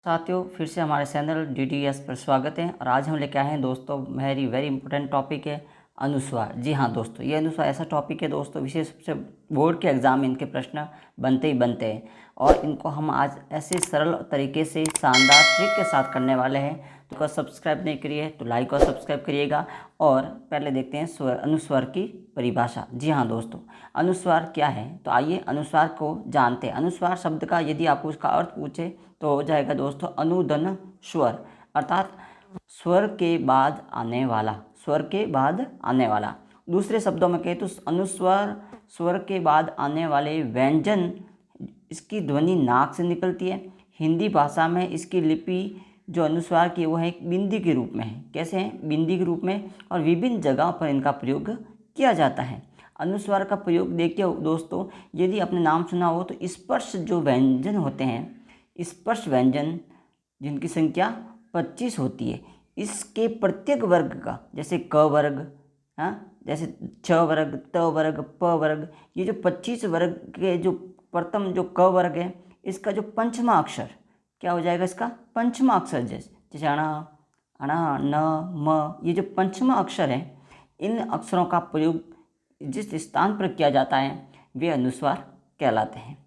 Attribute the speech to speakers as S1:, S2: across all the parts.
S1: साथियों, फिर से हमारे चैनल DDS पर स्वागत है। और आज हम लेके आए हैं दोस्तों वेरी इंपॉर्टेंट टॉपिक है अनुस्वार। जी हाँ दोस्तों, ये अनुस्वार ऐसा टॉपिक है दोस्तों, विशेष रूप से बोर्ड के एग्जाम में इनके प्रश्न बनते ही बनते हैं और इनको हम आज ऐसे सरल तरीके से शानदार ट्रिक के साथ करने वाले हैं। तो अगर सब्सक्राइब नहीं करिए तो लाइक और सब्सक्राइब करिएगा। और पहले देखते हैं स्वर अनुस्वार की परिभाषा। जी हाँ दोस्तों, अनुस्वार क्या है तो आइए अनुस्वार को जानते हैं। अनुस्वार शब्द का यदि आपको उसका अर्थ पूछे तो हो जाएगा दोस्तों अनुदन स्वर, अर्थात स्वर के बाद आने वाला, स्वर के बाद आने वाला। दूसरे शब्दों में कहें तो अनुस्वार स्वर के बाद आने वाले व्यंजन, इसकी ध्वनि नाक से निकलती है। हिंदी भाषा में इसकी लिपि जो अनुस्वार की वो है एक बिंदी के रूप में है। कैसे है? बिंदी के रूप में। और विभिन्न जगहों पर इनका प्रयोग किया जाता है। अनुस्वार का प्रयोग देखिए दोस्तों, यदि आपने नाम सुना हो तो स्पर्श जो व्यंजन होते हैं, स्पर्श व्यंजन जिनकी संख्या 25 होती है, इसके प्रत्येक वर्ग का, जैसे क वर्ग, हाँ, जैसे छ वर्ग, त वर्ग, प वर्ग, ये जो 25 वर्ग के जो प्रथम जो क वर्ग है, इसका जो पंचमा अक्षर क्या हो जाएगा? इसका पंचमा अक्षर जैसे अणा, अणा, न, म, ये जो पंचमा अक्षर है, इन अक्षरों का प्रयोग जिस स्थान पर किया जाता है वे अनुस्वार कहलाते हैं।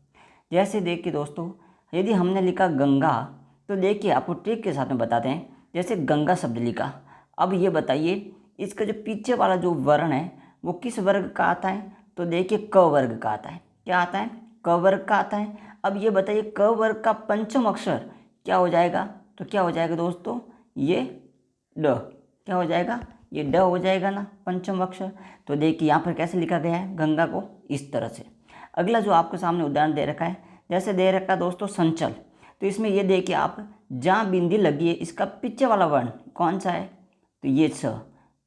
S1: जैसे देखिए दोस्तों, यदि हमने लिखा गंगा तो देखिए आपको ट्रिक के साथ में बताते हैं। जैसे गंगा शब्द लिखा, अब ये बताइए इसका जो पीछे वाला जो वर्ण है वो किस वर्ग का आता है? तो देखिए क वर्ग का आता है। क्या आता है? क वर्ग का आता है। अब ये बताइए क वर्ग का पंचम अक्षर क्या हो जाएगा? तो क्या हो जाएगा दोस्तों? ये ड। क्या हो जाएगा? ये ड हो जाएगा ना, पंचम अक्षर। तो देखिए यहाँ पर कैसे लिखा गया है गंगा को, इस तरह से। अगला जो आपके सामने उदाहरण दे रखा है, जैसे दे रखा दोस्तों संचल, तो इसमें ये देखिए आप जहाँ बिंदी लगी है इसका पीछे वाला वर्ण कौन सा है? तो ये छ,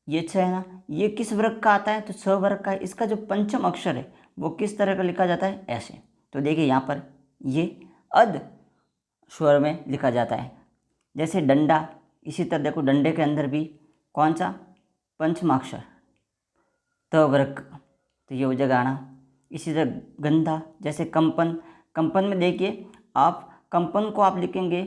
S1: ये छ है ना। ये किस वर्ग का आता है? तो छ वर्ग का है। इसका जो पंचम अक्षर है वो किस तरह का लिखा जाता है? ऐसे। तो देखिए यहाँ पर ये अध स्वर में लिखा जाता है। जैसे डंडा, इसी तरह देखो डंडे के अंदर भी कौन सा? पंचमाक्षर त वर्ग का, तो ये हो जाएगा आना। इसी तरह गंधा, जैसे कंपन, कंपन में देखिए आप कंपन को आप लिखेंगे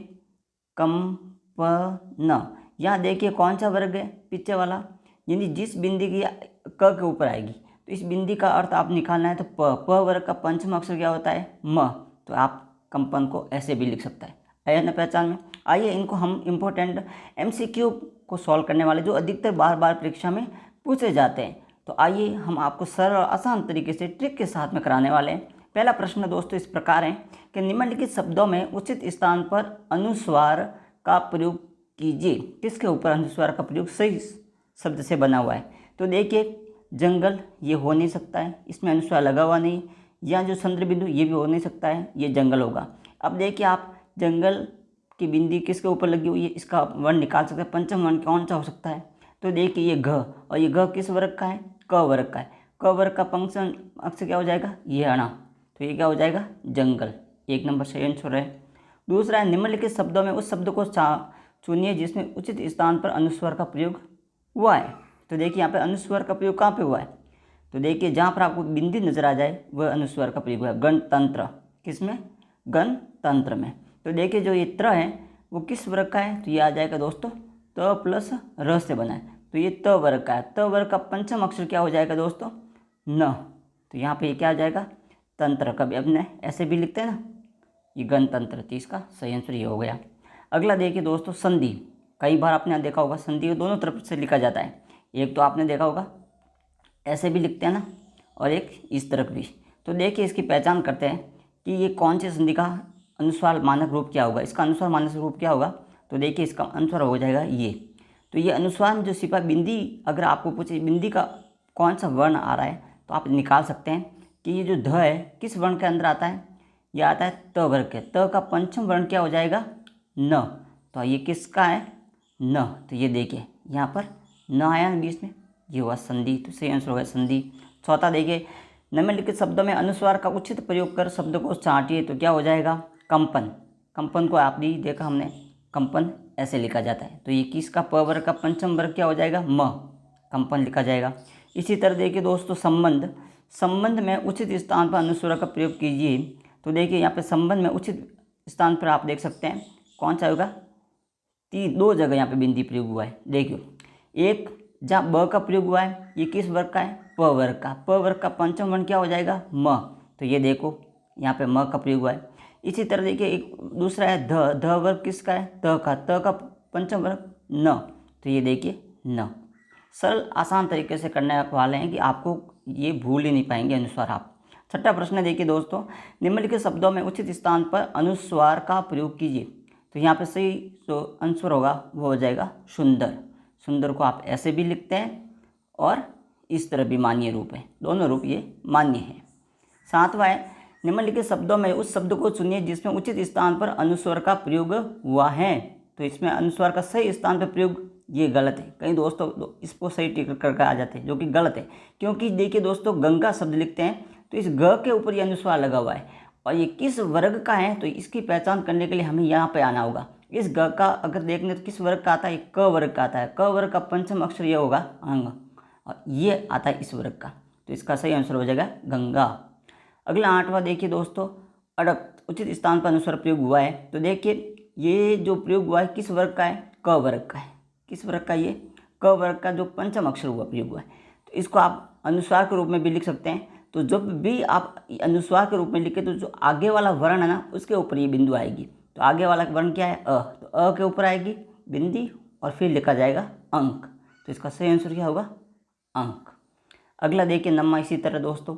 S1: कंपन। यहाँ देखिए कौन सा वर्ग है? पीछे वाला। यानी जिस बिंदी की क के ऊपर आएगी तो इस बिंदी का अर्थ आप निकालना है तो प वर्ग का पंचम अक्षर क्या होता है? म। तो आप कंपन को ऐसे भी लिख सकता है। आया ना पहचान में? आइए इनको हम इम्पोर्टेंट MCQ को सॉल्व करने वाले जो अधिकतर बार बार परीक्षा में पूछे जाते हैं, तो आइए हम आपको सरल और आसान तरीके से ट्रिक के साथ में कराने वाले हैं। पहला प्रश्न दोस्तों इस प्रकार है कि निम्नलिखित शब्दों में उचित स्थान पर अनुस्वार का प्रयोग कीजिए। किसके ऊपर अनुस्वार का प्रयोग सही शब्द से बना हुआ है? तो देखिए जंगल, ये हो नहीं सकता है, इसमें अनुस्वार लगा हुआ नहीं। या जो चंद्र बिंदु, ये भी हो नहीं सकता है, ये जंगल होगा। अब देखिए आप जंगल की बिंदी किसके ऊपर लगी हुई है, इसका वर्ण निकाल सकते हैं। पंचम वर्ण कौन सा हो सकता है? तो देखिए ये घ, और ये घ किस वर्ग का है? क वर्ग का है। क वर्ग का पंचम अक्षर क्या हो जाएगा? ये अणा। तो ये क्या हो जाएगा? जंगल। 1 नंबर सही आंसर है। दूसरा है निम्नलिखित शब्दों में उस शब्द को चुनिए जिसमें उचित स्थान पर अनुस्वार का प्रयोग हुआ है। तो देखिए यहाँ पे अनुस्वार का प्रयोग कहाँ पे हुआ है? तो देखिए जहाँ पर आपको बिंदी नजर आ जाए वह अनुस्वार का प्रयोग हुआ है। गणतंत्र, किसमें? गणतंत्र में। तो देखिए जो ये त्र है वो किस वर्ग का है? तो ये आ जाएगा दोस्तों त प्लस र से बना है, तो ये त वर्ग का है। त वर्ग का पंचम अक्षर क्या हो जाएगा दोस्तों? न। तो यहाँ पे ये क्या आ जाएगा? तंत्र। कभी अपने ऐसे भी लिखते हैं ना, ये गणतंत्र। तो इसका सही आंसर ये हो गया। अगला देखिए दोस्तों संधि। कई बार आपने देखा होगा संधि को दोनों तरफ से लिखा जाता है। एक तो आपने देखा होगा ऐसे भी लिखते हैं ना, और एक इस तरफ भी। तो देखिए इसकी पहचान करते हैं कि ये कौन सी संधि का अनुस्वार मानक रूप क्या होगा। इसका अनुस्वार मानक रूप क्या होगा? तो देखिए इसका अनुस्वार हो जाएगा ये। तो ये अनुस्वार में जो सिपा बिंदी, अगर आपको पूछे बिंदी का कौन सा वर्ण आ रहा है तो आप निकाल सकते हैं कि ये जो ध है किस वर्ण के अंदर आता है? ये आता है त वर्ग के। त का पंचम वर्ण क्या हो जाएगा? न। तो ये किसका है? न। तो ये देखिए यहाँ पर न आया बीच में, ये हुआ संधि। तो सही आंसर होगा संधि। चौथा देखिए निम्नलिखित शब्दों में अनुस्वार का उचित प्रयोग कर शब्द को छांटिए। तो क्या हो जाएगा? कंपन। कंपन को आप भी देखा हमने, कंपन ऐसे लिखा जाता है। तो ये किसका? प वर्ग का पंचम वर्ग क्या हो जाएगा? म। कंपन लिखा जाएगा। इसी तरह देखिए दोस्तों संबंध, संबंध में उचित स्थान पर अनुस्वार का प्रयोग कीजिए। तो देखिए यहाँ पे संबंध में उचित स्थान पर आप देख सकते हैं कौन सा होगा, दो जगह यहाँ पे बिंदी प्रयोग हुआ है। देखियो, एक जहाँ ब का प्रयोग हुआ है, ये किस वर्ग का है, प वर्ग का। प वर्ग का पंचम वर्ण क्या हो जाएगा, म। तो ये देखो यहाँ पे म का प्रयोग हुआ है। इसी तरह देखिए एक दूसरा है ध। ध वर्ग किसका है, त का। त का पंचम वर्ग न। तो ये देखिए न। सरल आसान तरीके से करने वाले हैं कि आपको ये भूल ही नहीं पाएंगे अनुस्वार आप। छठा प्रश्न देखिए दोस्तों, निम्नलिखित शब्दों में उचित स्थान पर अनुस्वार का प्रयोग कीजिए। तो यहाँ पे सही जो आंसर होगा वो हो जाएगा सुंदर। सुंदर को आप ऐसे भी लिखते हैं और इस तरह भी मान्य रूप है, दोनों रूप ये मान्य है। सातवां है, निम्नलिखित शब्दों में उस शब्द को चुनिए जिसमें उचित स्थान पर अनुस्वार का प्रयोग हुआ है। तो इसमें अनुस्वार का सही स्थान पर प्रयोग ये गलत है। कई दोस्तों इसको सही टिक करके आ जाते हैं, जो कि गलत है। क्योंकि देखिए दोस्तों, गंगा शब्द लिखते हैं तो इस ग के ऊपर ये अनुस्वार लगा हुआ है और ये किस वर्ग का है, तो इसकी पहचान करने के लिए हमें यहाँ पे आना होगा। इस ग का अगर देखने तो किस वर्ग का आता है, क वर्ग का आता है। क वर्ग का पंचम अक्षर ये होगा अंग और ये आता है इस वर्ग का। तो इसका सही आंसर हो जाएगा गंगा। अगला आठवां देखिए दोस्तों, अड़क उचित स्थान पर अनुस्वार प्रयोग हुआ है। तो देखिए ये जो प्रयोग हुआ है किस वर्ग का है, क वर्ग का है। किस वर्ग का, ये क वर्ग का जो पंचम अक्षर हुआ प्रयोग हुआ है। तो इसको आप अनुस्वार के रूप में भी लिख सकते हैं। तो जब भी आप अनुस्वार के रूप में लिखे तो जो आगे वाला वर्ण है ना, उसके ऊपर ये बिंदु आएगी। तो आगे वाला वर्ण क्या है, अ। तो अ के ऊपर आएगी बिंदी और फिर लिखा जाएगा अंक। तो इसका सही आंसर क्या होगा, अंक। अगला देखिए नम्मा। इसी तरह दोस्तों,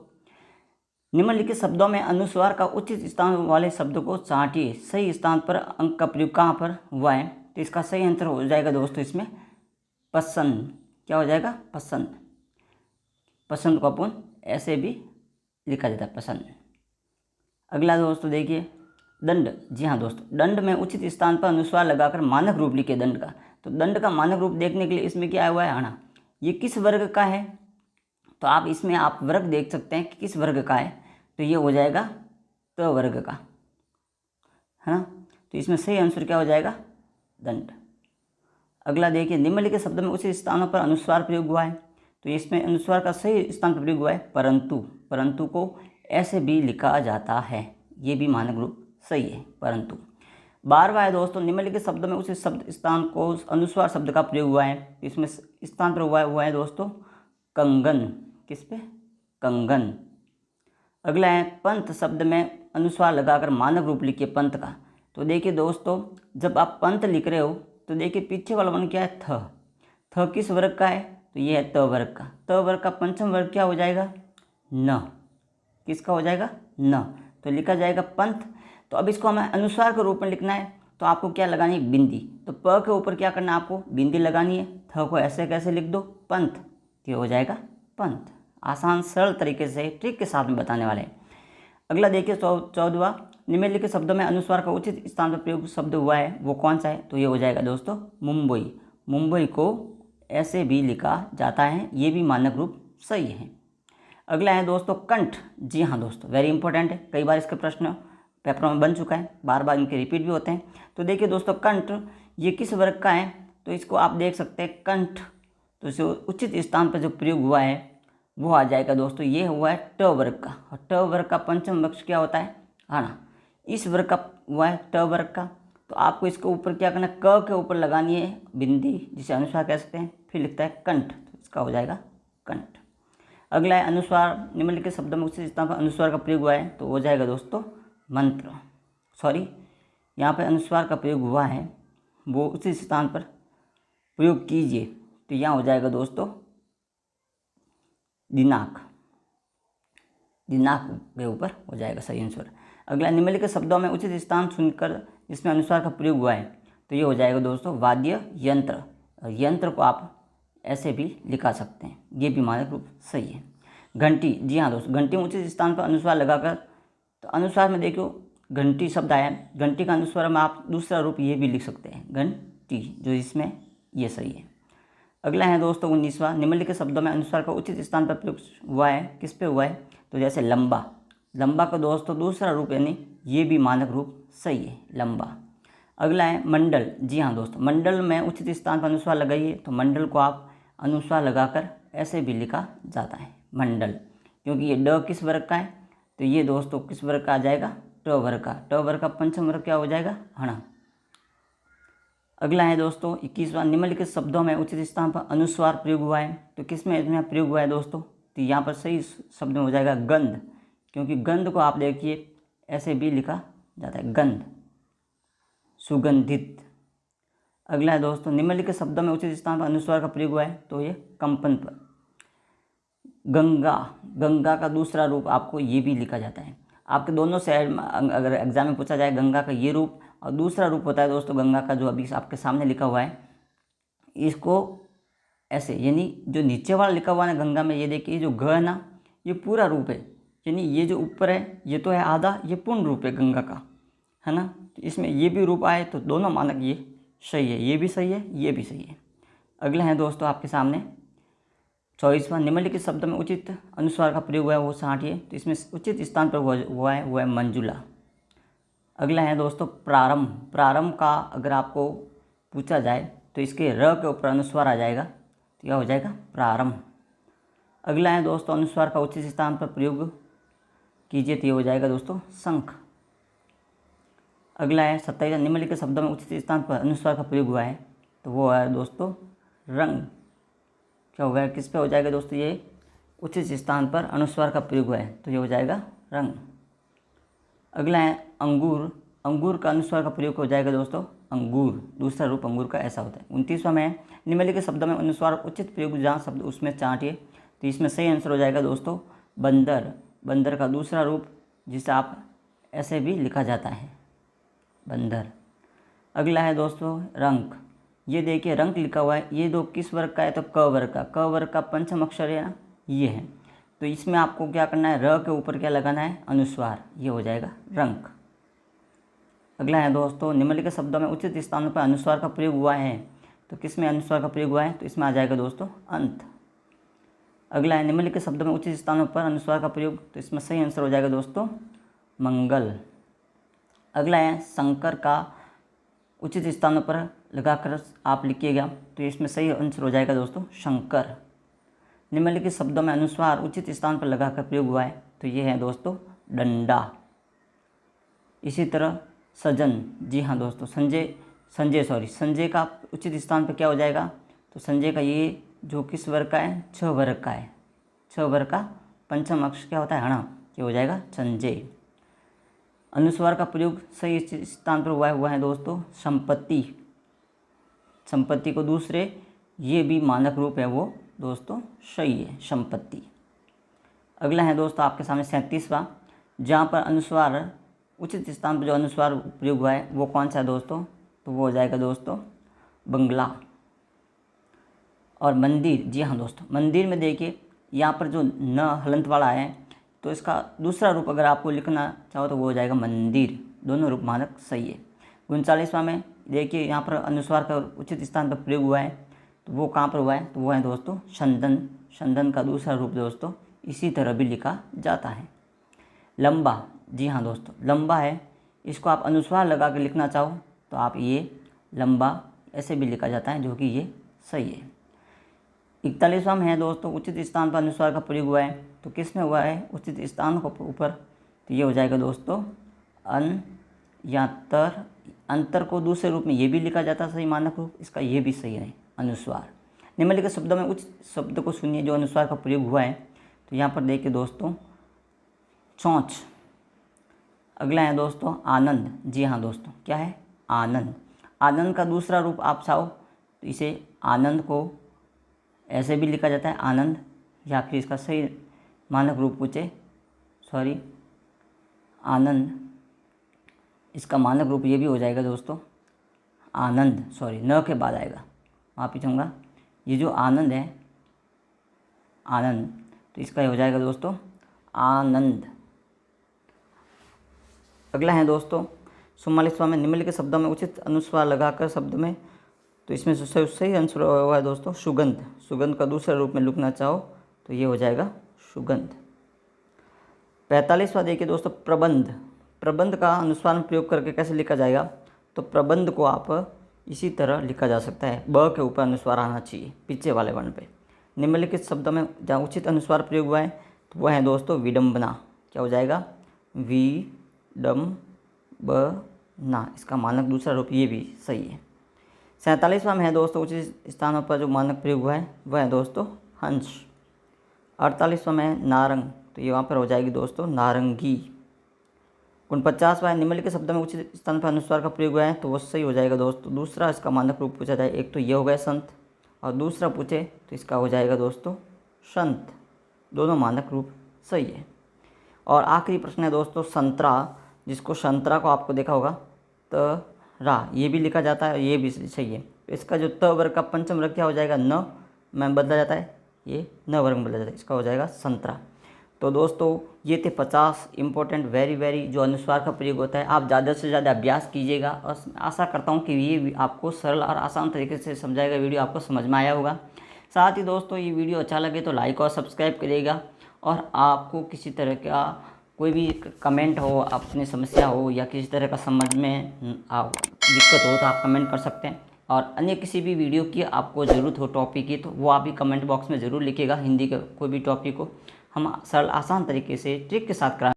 S1: निम्नलिखित शब्दों में अनुस्वार का उचित स्थान वाले शब्द को छांटिए। सही स्थान पर अंक का प्रयोग कहाँ पर हुआ है। तो इसका सही आंसर हो जाएगा दोस्तों इसमें पसंद। क्या हो जाएगा, पसंद। पसंद को अपन ऐसे भी लिखा जाता है, पसंद। अगला दोस्तों देखिए दंड। जी हाँ दोस्तों, दंड में उचित स्थान पर अनुस्वार लगाकर मानक रूप लिखे दंड का। तो दंड का मानक रूप देखने के लिए इसमें क्या हुआ है, हणा। ये किस वर्ग का है, तो आप इसमें आप वर्ग देख सकते हैं कि किस वर्ग का है। तो ये हो जाएगा त वर्ग का, है ना। तो इसमें सही आंसर क्या हो जाएगा, दंड। अगला देखिए, निम्नलिखित शब्द में उचित स्थानों पर अनुस्वार प्रयोग हुआ है। तो इसमें अनुस्वार का सही स्थान पर प्रयोग हुआ है परंतु। परंतु को ऐसे भी लिखा जाता है, ये भी मानक रूप सही है, परंतु। 12वां है दोस्तों, निम्नलिखित शब्द में उचित शब्द स्थान को अनुस्वार शब्द का प्रयोग हुआ है। इसमें स्थान पर हुआ है दोस्तों कंगन। किस पे, कंगन। अगला है पंथ। शब्द में अनुस्वार लगाकर मानक रूप लिखिए पंथ का। तो देखिए दोस्तों, जब आप पंथ लिख रहे हो तो देखिए पीछे वाला वर्ण क्या है, थ। थ किस वर्ग का है, तो ये है त वर्ग का। त वर्ग का पंचम वर्ग क्या हो जाएगा, न। किसका हो जाएगा, न। तो लिखा जाएगा पंथ। तो अब इसको हमें अनुस्वार के रूप में लिखना है तो आपको क्या लगानी है, बिंदी। तो प के ऊपर क्या करना है, आपको बिंदी लगानी है। थ को ऐसे कैसे लिख दो, पंथ। ये हो जाएगा पंथ। आसान सरल तरीके से ट्रिक के साथ में बताने वाले हैं। अगला देखिए 14वां, निम्नलिखित शब्दों में अनुस्वार का उचित स्थान पर प्रयोग शब्द हुआ है वो कौन सा है। तो ये हो जाएगा दोस्तों मुंबई। मुंबई को ऐसे भी लिखा जाता है, ये भी मानक रूप सही है। अगला है दोस्तों कंठ। जी हाँ दोस्तों, वेरी इंपॉर्टेंट है। कई बार इसके प्रश्न पेपरों में बन चुका है, बार बार इनके रिपीट भी होते हैं। तो देखिए दोस्तों कंठ ये किस वर्ग का है, तो इसको आप देख सकते हैं कंठ। तो जो उचित स्थान पर जो प्रयोग हुआ है वो आ जाएगा दोस्तों, ये हुआ है ट वर्ग का। और ट वर्ग का पंचम अक्षर क्या होता है, हणा। इस वर्ग का हुआ है ट वर्ग का। तो आपको इसके ऊपर क्या करना है, क के ऊपर लगानी है बिंदी, जिसे अनुस्वार कह सकते हैं। फिर लिखता है कंठ, तो इसका हो जाएगा कंठ। अगला है अनुस्वार। निम्नलिखित शब्दों में उचित स्थान पर अनुस्वार का प्रयोग हुआ है तो हो जाएगा दोस्तों मंत्र। सॉरी, यहाँ पर अनुस्वार का प्रयोग हुआ है वो उचित स्थान पर प्रयोग कीजिए। तो यहाँ हो जाएगा दोस्तों दिनांक। दिनांक के ऊपर हो जाएगा सही आंसर। अगला, निम्नलिखित शब्दों में उचित स्थान चुनकर जिसमें अनुस्वार का प्रयोग हुआ है तो ये हो जाएगा दोस्तों वाद्य यंत्र। यंत्र को आप ऐसे भी लिखा सकते हैं, ये भी मानक रूप सही है। घंटी। जी हाँ दोस्तों, घंटी में उचित स्थान पर अनुस्वार लगाकर, तो अनुस्वार में देखो घंटी शब्द आया है, घंटी का अनुस्वार में आप दूसरा रूप ये भी लिख सकते हैं घंटी, जो इसमें ये सही है। अगला है दोस्तों 19वां, निम्नलिखित शब्दों में अनुस्वार का उचित स्थान पर प्रयोग हुआ है, किस पे हुआ है, तो जैसे लंबा। लंबा का दोस्तों दूसरा रूप यानी ये भी मानक रूप सही है, लंबा। अगला है मंडल। जी हाँ दोस्तों, मंडल में उचित स्थान पर अनुस्वार लगाइए। तो मंडल को आप अनुस्वार लगाकर ऐसे भी लिखा जाता है मंडल, क्योंकि ये ड किस वर्ग का है, तो ये दोस्तों किस वर्ग का आ जाएगा, ट वर्ग का। ट वर्ग का पंचम वर्ग क्या हो जाएगा, हणा। अगला है दोस्तों 21वां, निम्नलिखित शब्दों में उचित स्थान पर अनुस्वार प्रयोग हुआ है। तो किस में इसमें प्रयोग हुआ है दोस्तों? तो यहाँ पर सही शब्द में हो जाएगा गंध, क्योंकि गंध को आप देखिए ऐसे भी लिखा जाता है, गंध, सुगंधित। अगला है दोस्तों, निम्नलिखित शब्दों में उचित स्थान पर अनुस्वार का प्रयोग हुआ है। तो ये कंपन पर। गंगा, गंगा का दूसरा रूप आपको ये भी लिखा जाता है। आपके दोनों साइड में अगर एग्जाम में पूछा जाए गंगा का ये रूप और दूसरा रूप होता है दोस्तों गंगा का जो अभी आपके सामने लिखा हुआ है, इसको ऐसे, यानी जो नीचे वाला लिखा हुआ है ना गंगा में, ये देखिए जो घ है ना, ये पूरा रूप है, यानी ये जो ऊपर है ये तो है आधा, ये पूर्ण रूप है गंगा का, है ना। तो इसमें ये भी रूप आए तो दोनों मानक ये सही है, ये भी सही है, ये भी सही है। अगले हैं दोस्तों आपके सामने 24वां, निम्नलिखित शब्द में उचित अनुस्वार का प्रयोग हुआ है वो छांटिए। तो इसमें उचित स्थान पर हुआ है वो है मंजुला। अगला है दोस्तों प्रारंभ। प्रारंभ का अगर आपको पूछा जाए तो इसके र के ऊपर अनुस्वार आ जाएगा, तो यह हो जाएगा प्रारंभ। अगला है दोस्तों अनुस्वार का उचित स्थान पर प्रयोग कीजिए, तो ये हो जाएगा दोस्तों शंख। अगला है 27, निम्नलिखित शब्दों में उचित स्थान पर अनुस्वार का प्रयोग हुआ है, तो वो है दोस्तों रंग। क्या होगा, किस पे हो जाएगा दोस्तों? ये उचित स्थान पर अनुस्वार का प्रयोग हुआ है, तो ये हो जाएगा रंग। अगला है अंगूर। अंगूर का अनुस्वार का प्रयोग हो जाएगा दोस्तों अंगूर, दूसरा रूप अंगूर का ऐसा होता है। 29वां में निम्नलिखित शब्दों में अनुस्वार उचित प्रयोग जहाँ शब्द उसमें चाटिए। तो इसमें सही आंसर हो जाएगा दोस्तों बंदर। बंदर का दूसरा रूप जिसे आप ऐसे भी लिखा जाता है, बंदर। अगला है दोस्तों रंक। ये देखिए रंक लिखा हुआ है, ये दो किस वर्ग का है? तो क वर्ग का। क वर्ग का पंचम अक्षर है ना, ये है। तो इसमें आपको क्या करना है, र के ऊपर क्या लगाना है? अनुस्वार, ये हो जाएगा रंक। अगला है दोस्तों निम्नलिखित शब्दों में उचित स्थानों पर अनुस्वार का प्रयोग हुआ है। तो किस में अनुस्वार का प्रयोग हुआ है? तो इसमें आ जाएगा दोस्तों अंत। अगला है निम्नलिखित शब्दों में उचित स्थानों पर अनुस्वार का प्रयोग। तो इसमें सही आंसर हो जाएगा दोस्तों मंगल। अगला है शंकर का उचित स्थानों पर लगाकर आप लिखिएगा, तो इसमें सही आंसर हो जाएगा दोस्तों शंकर। निम्नलिखित शब्दों में अनुस्वार उचित स्थान पर लगाकर प्रयोग हुआ है, तो ये है दोस्तों डंडा। इसी तरह सजन, जी हाँ दोस्तों संजय का उचित स्थान पर क्या हो जाएगा? तो संजय का ये जो किस वर्ग का है? छ वर्ग का है। छ वर्ग का पंचम अक्षर क्या होता है? हणा, ये हो जाएगा संजय। अनुस्वार का प्रयोग सही स्थान पर हुआ है दोस्तों संपत्ति। संपत्ति को दूसरे, ये भी मानक रूप है वो दोस्तों सही है, संपत्ति। अगला है दोस्तों आपके सामने 37वां, जहाँ पर अनुस्वार उचित स्थान पर जो अनुस्वार प्रयोग हुआ है वो कौन सा है दोस्तों? तो वो हो जाएगा दोस्तों बंगला। और मंदिर, जी हाँ दोस्तों मंदिर में देखिए यहाँ पर जो न हलंत वाला है, तो इसका दूसरा रूप अगर आपको लिखना चाहो तो वो हो जाएगा मंदिर। दोनों रूप मानक सही है। 39वां में देखिए यहाँ पर अनुस्वार का उचित स्थान पर प्रयोग हुआ है, तो वो कहाँ पर हुआ है? तो वो है दोस्तों संदन। संदन का दूसरा रूप दोस्तों इसी तरह भी लिखा जाता है। लंबा, जी हाँ दोस्तों लंबा है, इसको आप अनुस्वार लगा के लिखना चाहो तो आप ये लंबा ऐसे भी लिखा जाता है, जो कि ये सही है। 41वां में है दोस्तों उचित स्थान पर अनुस्वार का प्रयोग हुआ है, तो किस में हुआ है? उचित स्थान को ऊपर, तो ये हो जाएगा दोस्तों अन या तर। अंतर को दूसरे रूप में ये भी लिखा जाता है सही मानक रूप, इसका ये भी सही है अनुस्वार। निम्नलिखित शब्दों में उचित शब्द को सुनिए जो अनुस्वार का प्रयोग हुआ है। तो यहाँ पर देखिए दोस्तों चोंच। अगला है दोस्तों आनंद, जी हाँ दोस्तों क्या है? आनंद। आनंद का दूसरा रूप आप चाहो तो इसे आनंद को ऐसे भी लिखा जाता है आनंद, या फिर इसका सही मानक रूप पूछे आनंद, इसका मानक रूप ये भी हो जाएगा दोस्तों आनंद, न के बाद आएगा, माफ़ी चाहूँगा। ये जो आनंद है आनंद, तो इसका हो जाएगा दोस्तों आनंद। अगला है दोस्तों 44वां में निम्नलिखित शब्दों में उचित अनुस्वार लगाकर शब्द में, तो इसमें सही आंसर हुआ है दोस्तों सुगंध। सुगंध का दूसरा रूप में लिखना चाहो तो ये हो जाएगा सुगंध। 45वां देखिए दोस्तों प्रबंध। प्रबंध का अनुस्वार में प्रयोग करके कैसे लिखा जाएगा? तो प्रबंध को आप इसी तरह लिखा जा सकता है, ब के ऊपर अनुस्वार आना चाहिए पीछे वाले वर्ण पे। निम्नलिखित शब्दों में जहाँ उचित अनुस्वार प्रयोग हुआ है तो वह है दोस्तों विडम्बना। क्या हो जाएगा? विडम्बना, इसका मानक दूसरा रूप ये भी सही है। 47वां में है दोस्तों उचित स्थानों पर जो मानक प्रयोग हुआ है वह है दोस्तों हंस। 48वां में है नारंग, तो ये वहाँ पर हो जाएगी दोस्तों नारंगी। 49वां है निम्नलिखित शब्दों में उचित स्थान पर अनुस्वार का प्रयोग हुआ है, तो वो सही हो जाएगा दोस्तों। दूसरा इसका मानक रूप पूछा जाए, एक तो ये हो गया संत और दूसरा पूछे तो इसका हो जाएगा दोस्तों संत। दोनों मानक रूप सही है। और आखिरी प्रश्न है दोस्तों संतरा, जिसको संतरा को आपको देखा होगा त रा, ये भी लिखा जाता है, ये भी सही है। तो इसका जो त वर्ग का पंचम वर्ग क्या हो जाएगा, न में बदला जाता है, ये न वर्ग में बदला जाता है, इसका हो जाएगा संतरा। तो दोस्तों ये थे 50 इंपॉर्टेंट वेरी जो अनुस्वार का प्रयोग होता है। आप ज़्यादा से ज़्यादा अभ्यास कीजिएगा और आशा करता हूँ कि ये आपको सरल और आसान तरीके से समझाएगा वीडियो, आपको समझ में आया होगा। साथ ही दोस्तों ये वीडियो अच्छा लगे तो लाइक और सब्सक्राइब करिएगा, और आपको किसी तरह का कोई भी कमेंट हो, अपनी समस्या हो या किसी तरह का समझ में आप दिक्कत हो तो आप कमेंट कर सकते हैं। और अन्य किसी भी वीडियो की आपको ज़रूरत हो टॉपिक की, तो वो आप भी कमेंट बॉक्स में ज़रूर लिखिएगा। हिंदी के कोई भी टॉपिक को हम सरल आसान तरीके से ट्रिक के साथ करा